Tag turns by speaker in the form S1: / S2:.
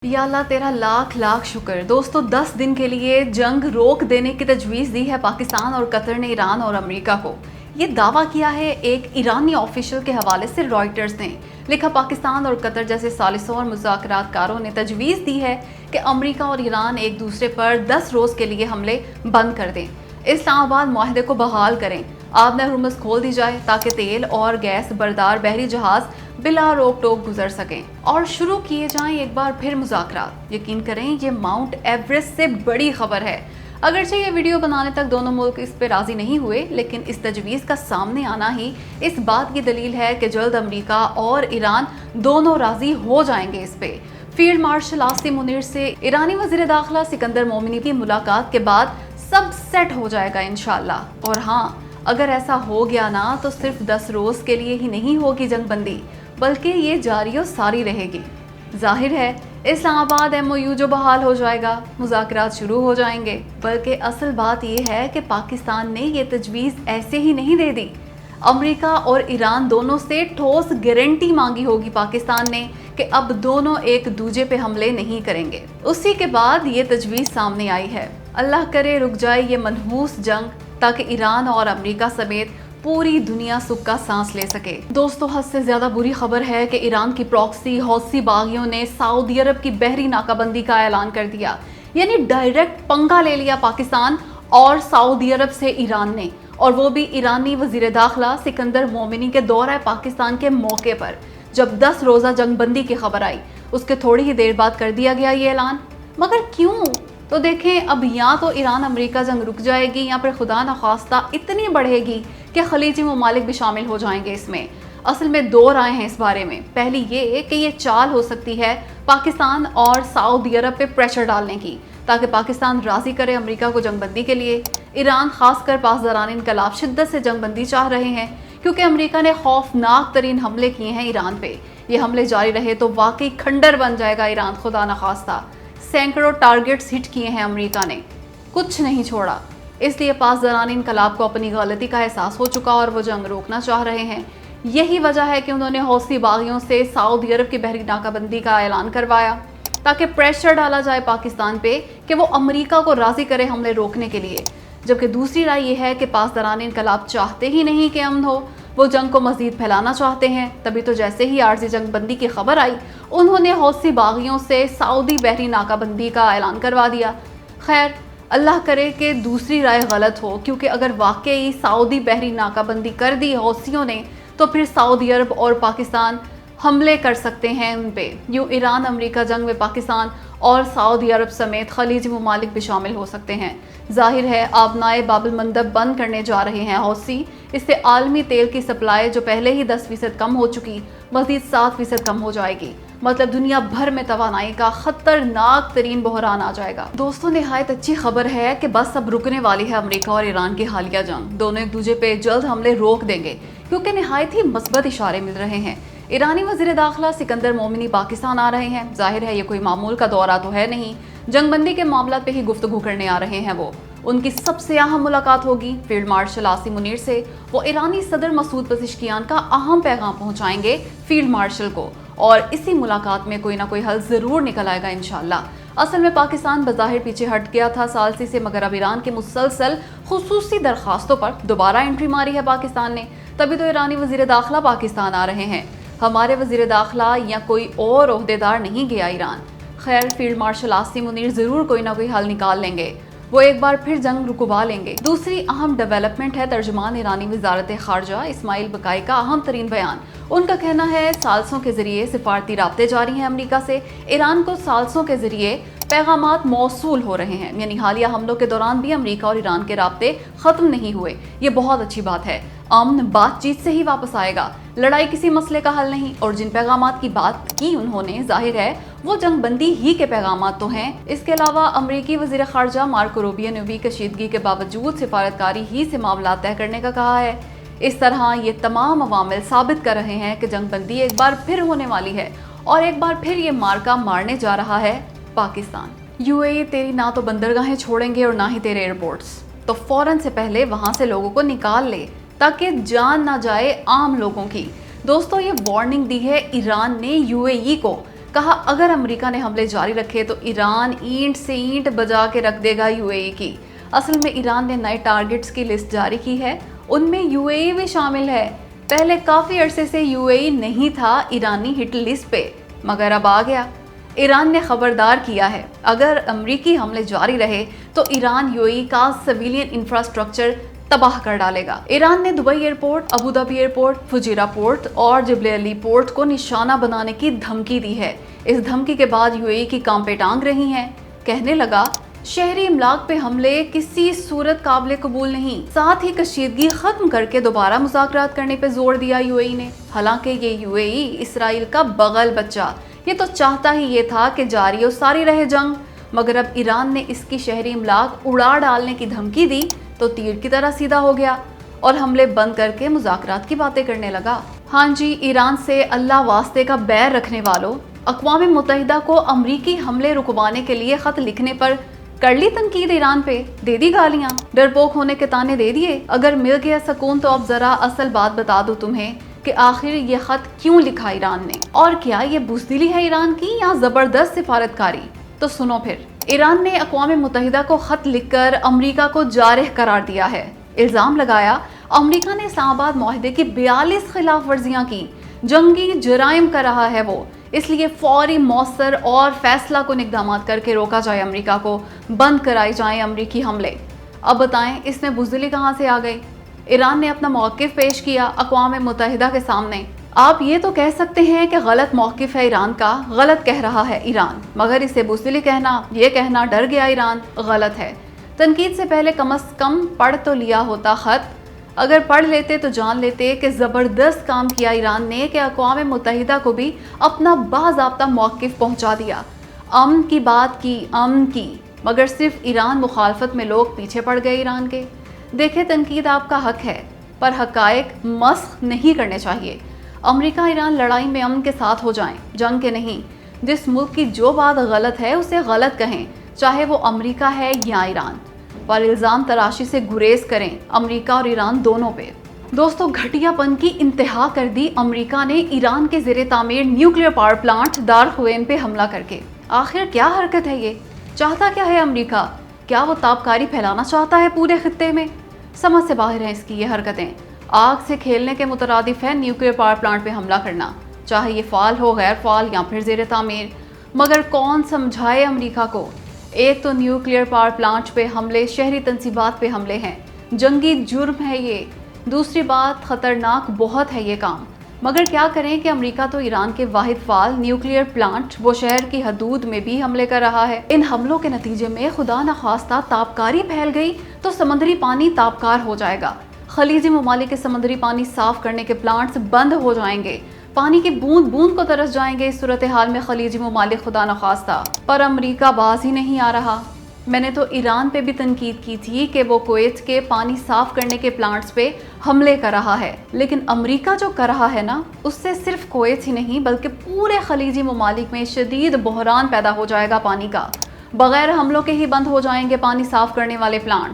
S1: या अल्लाह तेरा लाख लाख शुक्र। दोस्तों 10 दिन के लिए जंग रोक देने की तजवीज़ दी है पाकिस्तान और कतर ने ईरान और अमेरिका को। ये दावा किया है एक ईरानी ऑफिशियल के हवाले से रॉयटर्स ने। लिखा पाकिस्तान और कतर जैसे सालिसों और मुज़ाकरातकारों ने तजवीज़ दी है कि अमेरिका और ईरान एक दूसरे पर 10 रोज़ के लिए हमले बंद कर दें, इस्लामाबाद मुआहदे को बहाल करें, आबना हुर्मुज़ खोल दी जाए ताकि तेल और गैस बरदार बहरी जहाज़ बिला रोक टोक गुजर सकें और शुरू किए जाएं एक बार फिर मुज़ाकरात। यकीन करें ये माउंट एवरेस्ट से बड़ी खबर है। अगरचे ये वीडियो बनाने तक दोनों मुल्क इस पे राज़ी नहीं हुए, लेकिन इस तजवीज़ का सामने आना ही इस बात की दलील है कि जल्द अमेरिका और ईरान दोनों राज़ी हो जाएंगे इस पे। फील्ड मार्शल आसिम मुनीर से ईरानी वज़ीर दाखिला सिकंदर मोमिनी की मुलाकात के बाद सब सेट हो जाएगा इंशाअल्लाह। और हाँ, अगर ऐसा हो गया ना तो सिर्फ 10 रोज़ के लिए ही नहीं होगी जंगबंदी, बल्कि ये जारी और सारी रहेगी। जाहिर है इस्लामाबाद MOU जो बहाल हो जाएगा, मुज़ाकरात शुरू हो जाएंगे। बल्कि असल बात ये है कि पाकिस्तान ने ये तजवीज़ ऐसे ही नहीं दे दी। अमेरिका और ईरान दोनों से ठोस गारंटी मांगी होगी पाकिस्तान ने कि अब दोनों एक दूजे पे हमले नहीं करेंगे। उसी के बाद ये तजवीज़ सामने आई है। अल्लाह करे रुक जाए ये मनहूस जंग, ताकि ईरान और अमेरिका समेत पूरी दुनिया सुख का सांस ले सके। दोस्तों हद से ज्यादा बुरी खबर है कि ईरान की प्रॉक्सी हौसी बागियों ने सऊदी अरब की बहरी नाकाबंदी का ऐलान कर दिया। यानी डायरेक्ट पंगा ले लिया पाकिस्तान और सऊदी अरब से ईरान ने, और वो भी ईरानी वजीर दाखिला सिकंदर मोमिनी के दौरा पाकिस्तान के मौके पर। जब 10 रोजा जंगबंदी की खबर आई, उसके थोड़ी ही देर बाद कर दिया गया ये ऐलान। मगर क्यों? तो देखें, अब या तो ईरान अमेरिका जंग रुक जाएगी या फिर खुदा न खास्ता इतनी बढ़ेगी कि खलीजी ममालिक भी शामिल हो जाएंगे इसमें। असल में 2 राय हैं इस बारे में। पहली ये कि ये चाल हो सकती है पाकिस्तान और सऊदी अरब पे प्रेशर डालने की, ताकि पाकिस्तान राज़ी करे अमेरिका को जंगबंदी के लिए। ईरान खासकर पासदारान इनकलाब शिद्दत से जंगबंदी चाह रहे हैं, क्योंकि अमेरिका ने खौफनाक तरीन हमले किए हैं ईरान पे। ये हमले जारी रहे तो वाकई खंडर बन जाएगा ईरान, खुदा न खास्ता। सैकड़ों टारगेट्स हिट किए हैं अमेरिका ने, कुछ नहीं छोड़ा। इसलिए पासदारान इनकलाब को अपनी गलती का एहसास हो चुका और वो जंग रोकना चाह रहे हैं। यही वजह है कि उन्होंने हौसी बागियों से सऊदी अरब की बहरी नाकाबंदी का ऐलान करवाया, ताकि प्रेशर डाला जाए पाकिस्तान पे कि वो अमेरिका को राज़ी करे हमले रोकने के लिए। जबकि दूसरी राय ये है कि पासदारान इनकलाब चाहते ही नहीं कि अमन हो, वो जंग को मज़ीद फैलाना चाहते हैं। तभी तो जैसे ही आर्जी जंगबंदी की खबर आई, उन्होंने हौसी बागियों से सऊदी बहरी नाकाबंदी का ऐलान करवा दिया। खैर, अल्लाह करे कि दूसरी राय गलत हो, क्योंकि अगर वाकई सऊदी बहरी नाकाबंदी कर दी हौसियों ने, तो फिर सऊदी अरब और पाकिस्तान हमले कर सकते हैं उन पे। यूँ ईरान अमेरिका जंग में पाकिस्तान और सऊदी अरब समेत खलीजी ममालिक भी शामिल हो सकते हैं। जाहिर है आबनाए बाबुल मंदब बंद करने जा रहे हैं हौसी। इससे आलमी तेल की सप्लाई जो पहले ही 10% कम हो चुकी, मज़ीद 7% कम हो जाएगी। मतलब दुनिया भर में तवानाई का खतरनाक तरीन बहरान आ जाएगा। दोस्तों निहायत अच्छी खबर है कि बस अब रुकने वाली है अमेरिका और ईरान की हालिया जंग। दोनों एक दूसरे पे जल्द हमले रोक देंगे, क्योंकि निहायत ही मस्बत इशारे मिल रहे हैं। ईरानी वज़ीर दाखिला सिकंदर मोमिनी पाकिस्तान आ रहे हैं। जाहिर है ये कोई मामूल का दौरा तो है नहीं, जंगबंदी के मामला पे ही गुफ्तगू करने आ रहे हैं वो। उनकी सबसे अहम मुलाकात होगी फील्ड मार्शल आसिम मुनीर से। वो ईरानी सदर मसूद पज़ेश्कियान का अहम पैगाम पहुंचाएंगे फील्ड मार्शल को, और इसी मुलाकात में कोई ना कोई हल ज़रूर निकल आएगा इंशाअल्लाह। असल में पाकिस्तान बज़ाहिर पीछे हट गया था सालसी से, मगर अब ईरान के मुसलसल खुसूसी दरख्वास्तों पर दोबारा एंट्री मारी है पाकिस्तान ने। तभी तो ईरानी वज़ीर दाखिला पाकिस्तान आ रहे हैं। हमारे वज़ीर दाखिला या कोई और ओहदेदार नहीं गया ईरान। खैर, फील्ड मार्शल आसिम मुनीर ज़रूर कोई ना कोई हल निकाल लेंगे, वो एक बार फिर जंग रुकवा लेंगे। दूसरी अहम डेवलपमेंट है तर्जुमान ईरानी वजारत खारजा इस्माइल बकाई का अहम तरीन बयान। उनका कहना है सालसों के जरिए सिफारती राब्ते जारी हैं अमेरिका से। ईरान को सालसों के जरिए पैगामात मौसूल हो रहे हैं, यानी हालिया हमलों के दौरान भी अमेरिका और ईरान के राब्ते ख़त्म नहीं हुए। ये बहुत अच्छी बात है। अमन बातचीत से ही वापस आएगा, लड़ाई किसी मसले का हल नहीं। और जिन पैगामात की बात की उन्होंने, जाहिर है वो जंगबंदी ही के पैगामात तो हैं। इसके अलावा अमरीकी वज़ीर ख़ारजा मार्को रूबियो ने भी कशीदगी के बावजूद सिफारतकारी ही से मामला तय करने का कहा है। इस तरह ये तमाम अवामिल साबित कर रहे हैं कि जंगबंदी एक बार फिर होने वाली है, और एक बार फिर ये मार्का मारने जा रहा है पाकिस्तान। UAE तेरी ना तो बंदरगाहें छोड़ेंगे और ना ही तेरे एयरपोर्ट्स, तो फ़ौरन से पहले वहाँ से लोगों को निकाल ले, ताकि जान ना जाए आम लोगों की। दोस्तों ये वार्निंग दी है ईरान ने UAE को, کہا اگر امریکہ نے حملے جاری رکھے تو ایران اینٹ سے اینٹ بجا کے رکھ دے گا UAE کی۔ اصل میں ایران نے نئے ٹارگٹس کی لسٹ جاری کی ہے، ان میں UAE بھی شامل ہے۔ پہلے کافی عرصے سے UAE نہیں تھا ایرانی ہٹ لسٹ پہ، مگر اب آ گیا۔ ایران نے خبردار کیا ہے اگر امریکی حملے جاری رہے تو ایران UAE کا سویلین انفراسٹرکچر تباہ کر ڈالے گا۔ ایران نے Dubai airport, Abu Dhabi airport, Fujairah port اور جبل علی پورٹ کو نشانہ بنانے کی دھمکی دی ہے۔ اس دھمکی کے بعد UAE کی کام پہ ٹانگ رہی ہیں، کہنے لگا شہری املاک پہ حملے کسی صورت قابل قبول نہیں، ساتھ ہی کشیدگی ختم کر کے دوبارہ مذاکرات کرنے پہ زور دیا UAE نے۔ حالانکہ یہ UAE اسرائیل کا بغل بچہ، یہ تو چاہتا ہی یہ تھا کہ جاری و ساری رہے جنگ، مگر اب ایران نے اس کی شہری املاک اڑا ڈالنے کی دھمکی دی تو تیر کی طرح سیدھا ہو گیا اور حملے بند کر کے مذاکرات کی باتیں کرنے لگا۔ ہاں جی، ایران سے اللہ واسطے کا بیر رکھنے والوں، اقوام متحدہ کو امریکی حملے رکوانے کے لیے خط لکھنے پر کر لی تنقید ایران پہ، دے دی گالیاں، ڈرپوک ہونے کے تانے دے دیے۔ اگر مل گیا سکون تو اب ذرا اصل بات بتا دوں تمہیں کہ آخر یہ خط کیوں لکھا ایران نے، اور کیا یہ بزدلی ہے ایران کی یا زبردست سفارتکاری؟ تو سنو پھر، ایران نے اقوام متحدہ کو خط لکھ کر امریکہ کو جارح قرار دیا ہے۔ الزام لگایا امریکہ نے اسلام آباد معاہدے کی 42 خلاف ورزیاں کی، جنگی جرائم کر رہا ہے وہ، اس لیے فوری، مؤثر اور فیصلہ کن اقدامات کر کے روکا جائے امریکہ کو، بند کرائی جائیں امریکی حملے۔ اب بتائیں اس میں بزدلی کہاں سے آ گئی؟ ایران نے اپنا موقف پیش کیا اقوام متحدہ کے سامنے۔ آپ یہ تو کہہ سکتے ہیں کہ غلط موقف ہے ایران کا، غلط کہہ رہا ہے ایران، مگر اسے بزدلی کہنا، یہ کہنا ڈر گیا ایران، غلط ہے۔ تنقید سے پہلے کم از کم پڑھ تو لیا ہوتا خط، اگر پڑھ لیتے تو جان لیتے کہ زبردست کام کیا ایران نے کہ اقوام متحدہ کو بھی اپنا باضابطہ موقف پہنچا دیا، امن کی بات کی، امن کی، مگر صرف ایران مخالفت میں لوگ پیچھے پڑ گئے ایران کے۔ دیکھیں، تنقید آپ کا حق ہے، پر حقائق مسخ نہیں کرنے چاہیے۔ امریکہ ایران لڑائی میں امن کے ساتھ ہو جائیں، جنگ کے نہیں۔ جس ملک کی جو بات غلط ہے اسے غلط کہیں، چاہے وہ امریکہ ہے یا ایران، پر الزام تراشی سے گریز کریں امریکہ اور ایران دونوں پہ۔ دوستو، گھٹیا پن کی انتہا کر دی امریکہ نے ایران کے زیر تعمیر نیوکلیئر پاور پلانٹ دارخوین پہ حملہ کر کے۔ آخر کیا حرکت ہے یہ؟ چاہتا کیا ہے امریکہ؟ کیا وہ تابکاری پھیلانا چاہتا ہے پورے خطے میں؟ سمجھ سے باہر ہیں اس کی یہ حرکتیں۔ آگ سے کھیلنے کے مترادف ہے نیوکلیئر پاور پلانٹ پہ حملہ کرنا، چاہے یہ فعال ہو، غیر فعال یا پھر زیر تعمیر۔ مگر کون سمجھائے امریکہ کو؟ ایک تو نیوکلیئر پاور پلانٹ پہ حملے شہری تنصیبات پہ حملے ہیں، جنگی جرم ہے یہ۔ دوسری بات، خطرناک بہت ہے یہ کام، مگر کیا کریں کہ امریکہ تو ایران کے واحد فعال نیوکلیئر پلانٹ وہ شہر کی حدود میں بھی حملے کر رہا ہے۔ ان حملوں کے نتیجے میں خدا نخواستہ تابکاری پھیل گئی تو سمندری پانی تابکار ہو جائے گا، خلیجی ممالک کے سمندری پانی صاف کرنے کے پلانٹس بند ہو جائیں گے، پانی کی بوند بوند کو ترس جائیں گے اس صورتحال میں خلیجی ممالک خدا نخواستہ۔ پر امریکہ باز ہی نہیں آ رہا۔ میں نے تو ایران پہ بھی تنقید کی تھی کہ وہ کویت کے پانی صاف کرنے کے پلانٹس پہ حملے کر رہا ہے، لیکن امریکہ جو کر رہا ہے نا، اس سے صرف کویت ہی نہیں بلکہ پورے خلیجی ممالک میں شدید بحران پیدا ہو جائے گا پانی کا۔ بغیر حملوں کے ہی بند ہو جائیں گے پانی صاف کرنے والے پلانٹ۔